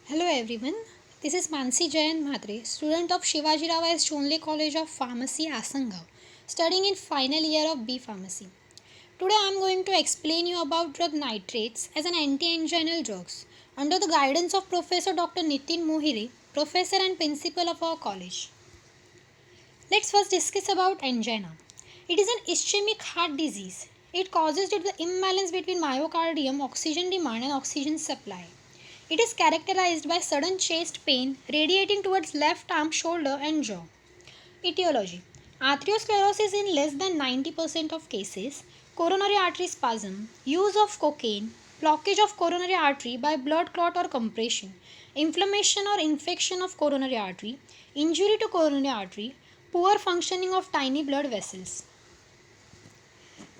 Hello everyone, this is Mansi Jayan Mhatre, student of Shivaji Rao S. Chonle College of Pharmacy, Asangam, studying in final year of B Pharmacy. Today I am going to explain you about drug nitrates as an anti-anginal drugs under the guidance of Professor Dr. Nitin Mohire, professor and principal of our college. Let's first discuss about angina. It is an ischemic heart disease. It causes due to the imbalance between myocardium oxygen demand and oxygen supply. It is characterized by sudden chest pain radiating towards left arm, shoulder, and jaw. Etiology: atherosclerosis in less than 90% of cases, coronary artery spasm, use of cocaine, blockage of coronary artery by blood clot or compression, inflammation or infection of coronary artery, injury to coronary artery, poor functioning of tiny blood vessels.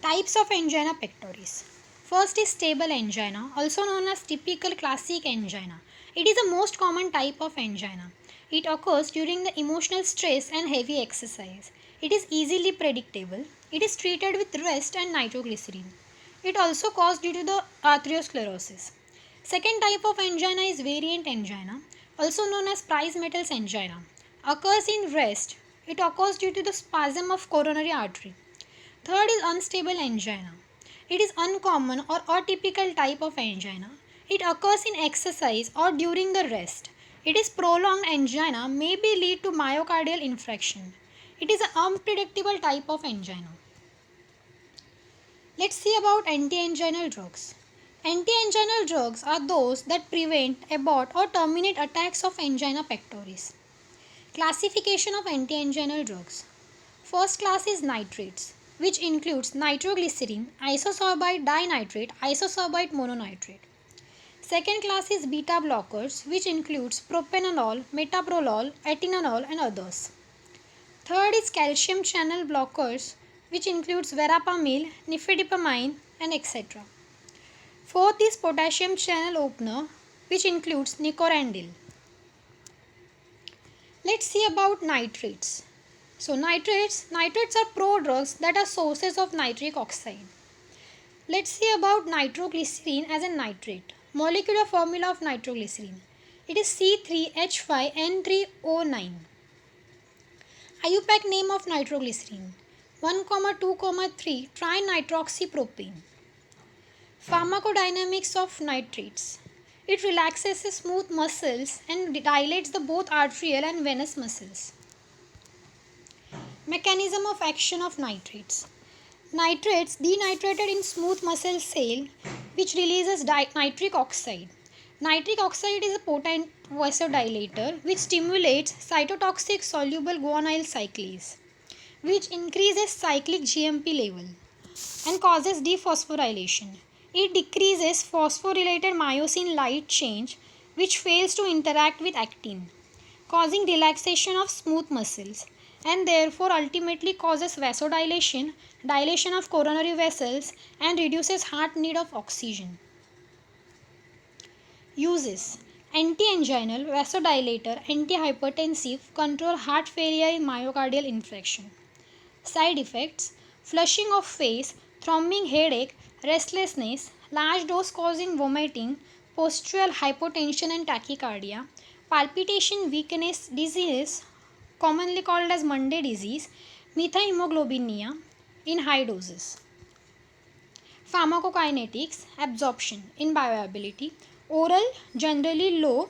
Types of angina pectoris. First is stable angina, also known as typical classic angina. It is the most common type of angina. It occurs during the emotional stress and heavy exercise. It is easily predictable. It is treated with rest and nitroglycerin. It also caused due to the atherosclerosis. Second type of angina is variant angina, also known as price metals angina. Occurs in rest. It occurs due to the spasm of coronary artery. Third is unstable angina. It is uncommon or atypical type of angina. It occurs in exercise or during the rest. It is prolonged angina, may be lead to myocardial infarction. It is an unpredictable type of angina. Let's see about anti-anginal drugs. Anti-anginal drugs are those that prevent, abort or terminate attacks of angina pectoris. Classification of anti-anginal drugs. First class is nitrates, which includes nitroglycerin, isosorbide dinitrate, isosorbide mononitrate. Second class is beta blockers, which includes propranolol, metoprolol, atenolol and others. Third is calcium channel blockers, which includes verapamil, nifedipamine and etc. Fourth is potassium channel opener, which includes nicorandil. Let's see about nitrates. So nitrates are prodrugs that are sources of nitric oxide. Let's see about nitroglycerin as a nitrate. Molecular formula of nitroglycerin. It is C3H5N3O9. IUPAC name of nitroglycerin 1,2,3 trinitroxypropane. Pharmacodynamics of nitrates. It relaxes the smooth muscles and dilates the both arterial and venous muscles. Mechanism of action of nitrates. Nitrates denitrated in smooth muscle cell which releases nitric oxide. Nitric oxide is a potent vasodilator which stimulates cytotoxic soluble guanylyl cyclase which increases cyclic GMP level and causes dephosphorylation. It decreases phosphorylated myosin light change which fails to interact with actin, causing relaxation of smooth muscles and therefore ultimately causes vasodilation, dilation of coronary vessels and reduces heart need of oxygen. Uses: anti-anginal, vasodilator, antihypertensive, control heart failure in myocardial infarction. Side effects: flushing of face, throbbing headache, restlessness, large dose causing vomiting, postural hypotension and tachycardia, palpitation, weakness, dizziness, commonly called as Monday disease, methemoglobinemia in high doses. Pharmacokinetics: absorption in bioavailability, oral generally low,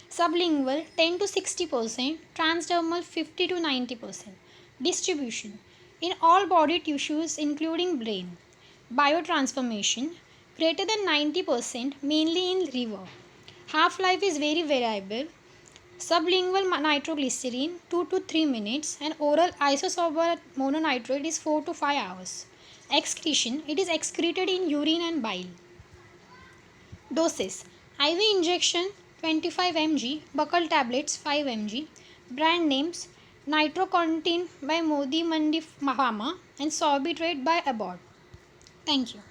sublingual 10 to 60%, transdermal 50 to 90%. Distribution in all body tissues including brain. Biotransformation greater than 90%, mainly in liver. Half life is very variable. Sublingual nitroglycerin 2 to 3 minutes and oral isosorbate mononitrate is 4 to 5 hours. Excretion: it is excreted in urine and bile. Doses: IV injection 25 mg, buccal tablets 5 mg. Brand names: Nitrocontin by Modi Mandi Pharma and Sorbitrate by Abbott. Thank you.